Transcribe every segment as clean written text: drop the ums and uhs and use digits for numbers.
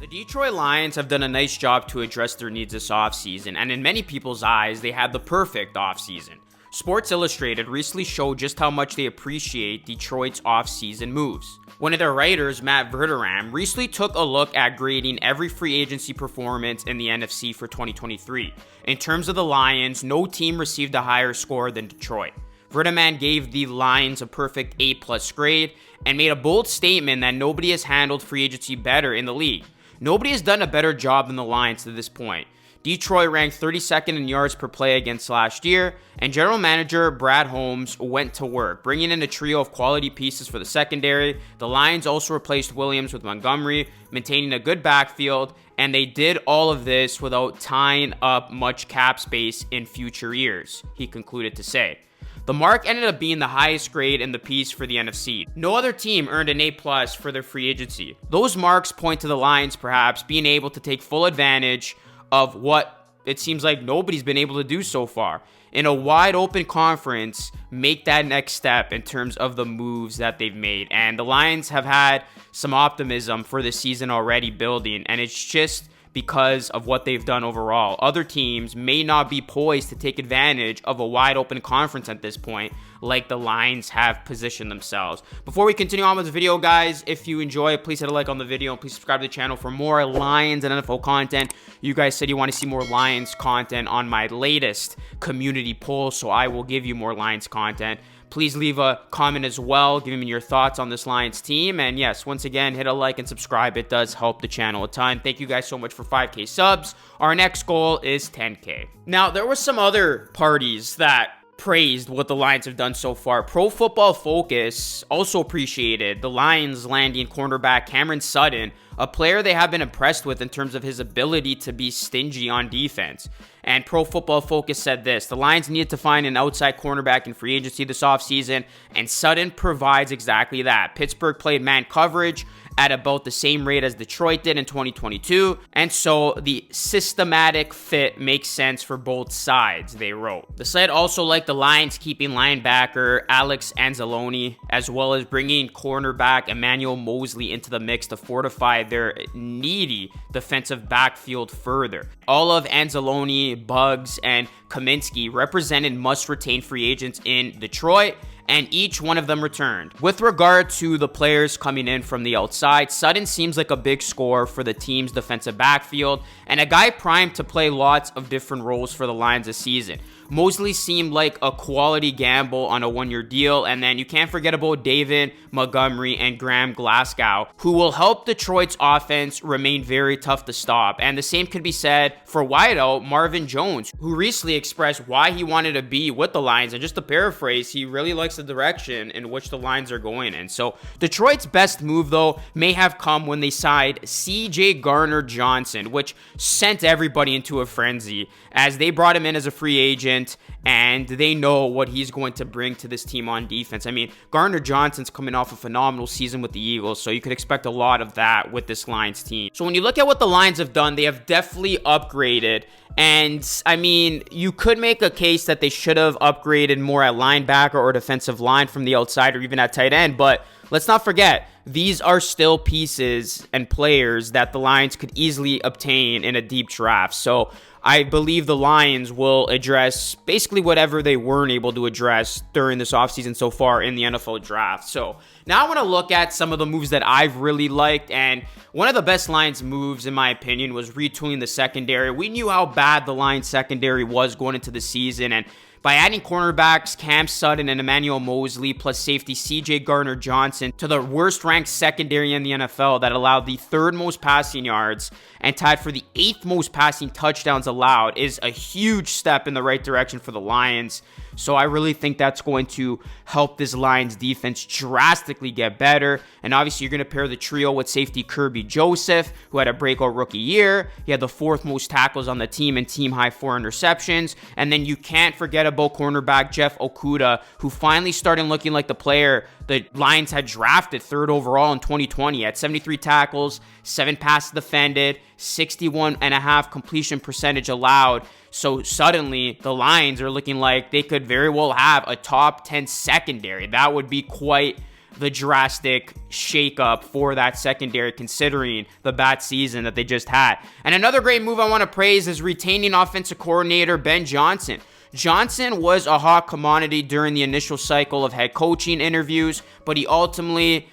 The Detroit Lions have done a nice job to address their needs this offseason, and in many people's eyes, they had the perfect offseason. Sports Illustrated recently showed just how much they appreciate Detroit's offseason moves. One of their writers, Matt Verderame, recently took a look at grading every free agency performance in the NFC for 2023. In terms of the Lions, no team received a higher score than Detroit. Verderame gave the Lions a perfect A+ grade and made a bold statement that nobody has handled free agency better in the league. Nobody has done a better job than the Lions to this point. Detroit ranked 32nd in yards per play against last year, and general manager Brad Holmes went to work, bringing in a trio of quality pieces for the secondary. The Lions also replaced Williams with Montgomery, maintaining a good backfield, and they did all of this without tying up much cap space in future years, he concluded to say. The mark ended up being the highest grade in the piece for the NFC. No other team earned an A+ for their free agency. Those marks point to the Lions perhaps being able to take full advantage of what it seems like nobody's been able to do so far. In a wide open conference, make that next step in terms of the moves that they've made. And the Lions have had some optimism for the season already building, and it's just because of what they've done overall. Other teams may not be poised to take advantage of a wide open conference at this point, like the Lions have positioned themselves. Before we continue on with the video, guys, if you enjoy it, please hit a like on the video and please subscribe to the channel for more Lions and NFL content. You guys said you want to see more Lions content on my latest community poll, so I will give you more Lions content. Please leave a comment as well, giving me your thoughts on this Lions team. And yes, once again, hit a like and subscribe. It does help the channel a ton. Thank you guys so much for 5K subs. Our next goal is 10K. Now, there were some other parties that praised what the Lions have done so far. Pro Football Focus also appreciated the Lions landing cornerback Cameron Sutton, a player they have been impressed with in terms of his ability to be stingy on defense. And Pro Football Focus said this: the Lions needed to find an outside cornerback in free agency this offseason, and Sutton provides exactly that. Pittsburgh played man coverage at about the same rate as Detroit did in 2022, and so the systematic fit makes sense for both sides, they wrote. The site also liked the Lions keeping linebacker Alex Anzalone, as well as bringing cornerback Emmanuel Moseley into the mix to fortify their needy defensive backfield further. All of Anzalone, Buggs, and Kaminsky represented must-retain free agents in Detroit, and each one of them returned. With regard to the players coming in from the outside, Sutton seems like a big score for the team's defensive backfield, and a guy primed to play lots of different roles for the Lions this season. Moseley seemed like a quality gamble on a one-year deal, and then you can't forget about David Montgomery and Graham Glasgow, who will help Detroit's offense remain very tough to stop. And the same could be said for wideout Marvin Jones, who recently expressed why he wanted to be with the Lions, and just to paraphrase, he really likes the direction in which the Lions are going in. So Detroit's best move, though, may have come when they signed C.J. Gardner-Johnson, which sent everybody into a frenzy, as they brought him in as a free agent, and they know what he's going to bring to this team on defense. I mean, Gardner-Johnson's coming off a phenomenal season with the Eagles, so you could expect a lot of that with this Lions team. So when you look at what the Lions have done, they have definitely upgraded. And, I mean, you could make a case that they should have upgraded more at linebacker or defensive line from the outside or even at tight end, but let's not forget, these are still pieces and players that the Lions could easily obtain in a deep draft. So I believe the Lions will address basically whatever they weren't able to address during this offseason so far in the NFL draft. So now I want to look at some of the moves that I've really liked, and one of the best Lions moves, in my opinion, was retooling the secondary. We knew how bad the Lions secondary was going into the season, and by adding cornerbacks Cam Sutton and Emmanuel Moseley plus safety C.J. Gardner-Johnson to the worst-ranked secondary in the NFL that allowed the 3rd most passing yards and tied for the 8th most passing touchdowns allowed is a huge step in the right direction for the Lions. So I really think that's going to help this Lions defense drastically get better. And obviously, you're going to pair the trio with safety Kirby Joseph, who had a breakout rookie year. He had the 4th most tackles on the team and team-high 4 interceptions. And then you can't forget about cornerback Jeff Okudah, who finally started looking like the player the Lions had drafted 3rd overall in 2020 at 73 tackles, 7 passes defended, 61.5% completion percentage allowed. So suddenly the Lions are looking like they could very well have a top 10 secondary. That would be quite the drastic shakeup for that secondary, considering the bad season that they just had. And another great move I want to praise is retaining offensive coordinator Ben Johnson. Johnson was a hot commodity during the initial cycle of head coaching interviews, but he ultimately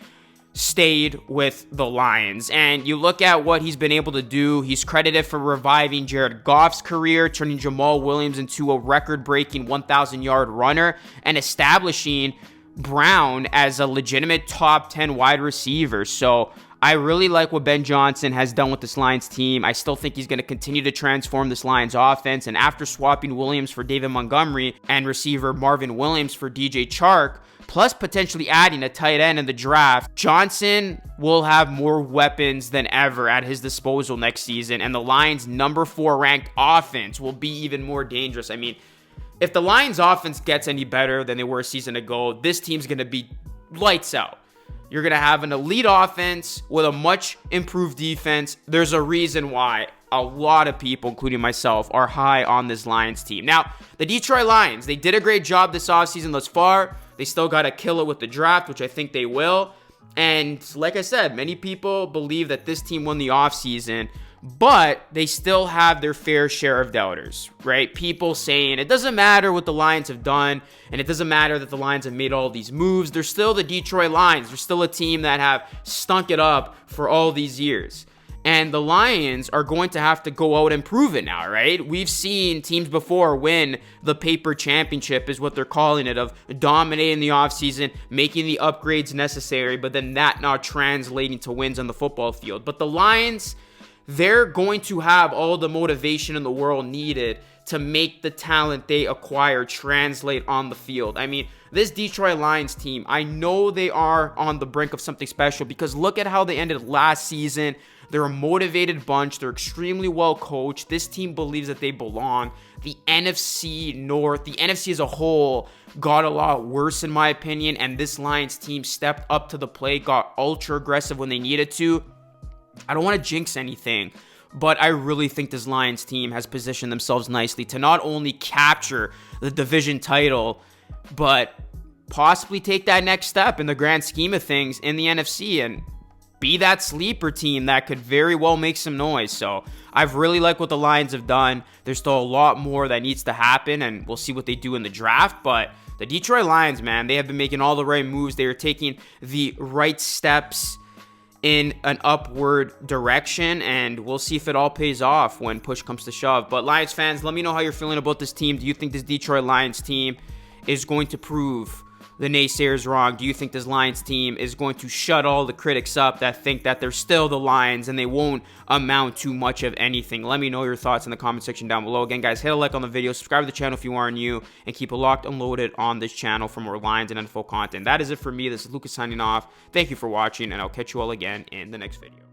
stayed with the Lions. And you look at what he's been able to do. He's credited for reviving Jared Goff's career, turning Jamal Williams into a record-breaking 1,000-yard runner, and establishing Brown as a legitimate top 10 wide receiver. So I really like what Ben Johnson has done with this Lions team. I still think he's going to continue to transform this Lions offense. And after swapping Williams for David Montgomery and receiver Marvin Williams for DJ Chark, plus potentially adding a tight end in the draft, Johnson will have more weapons than ever at his disposal next season, and the Lions' number 4 ranked offense will be even more dangerous. I mean, if the Lions' offense gets any better than they were a season ago, this team's going to be lights out. You're going to have an elite offense with a much improved defense. There's a reason why a lot of people, including myself, are high on this Lions team. Now, the Detroit Lions, they did a great job this offseason thus far. They still got to kill it with the draft, which I think they will. And like I said, many people believe that this team won the offseason, but they still have their fair share of doubters, right? People saying it doesn't matter what the Lions have done, and it doesn't matter that the Lions have made all these moves. They're still the Detroit Lions. They're still a team that have stunk it up for all these years. And the Lions are going to have to go out and prove it now, right? We've seen teams before win the paper championship, is what they're calling it, of dominating the offseason, making the upgrades necessary, but then that not translating to wins on the football field. But the Lions, they're going to have all the motivation in the world needed to make the talent they acquire translate on the field. I mean, this Detroit Lions team, I know they are on the brink of something special, because look at how they ended last season. They're a motivated bunch. They're extremely well coached. This team believes that they belong. The NFC North, the NFC as a whole, got a lot worse in my opinion, and this Lions team stepped up to the plate, got ultra aggressive when they needed to. I don't want to jinx anything, but I really think this Lions team has positioned themselves nicely to not only capture the division title, but possibly take that next step in the grand scheme of things in the NFC and be that sleeper team that could very well make some noise. So I've really liked what the Lions have done. There's still a lot more that needs to happen, and we'll see what they do in the draft. But the Detroit Lions, man, they have been making all the right moves. They are taking the right steps in an upward direction, and we'll see if it all pays off when push comes to shove. But Lions fans, let me know how you're feeling about this team. Do you think this Detroit Lions team is going to prove the naysayers wrong? Do you think this Lions team is going to shut all the critics up that think that they're still the Lions and they won't amount to much of anything? Let me know your thoughts in the comment section down below. Again, guys, hit a like on the video, subscribe to the channel if you are new, and keep it locked and loaded on this channel for more Lions and NFL content. That is it for me. This is Lucas signing off. Thank you for watching, and I'll catch you all again in the next video.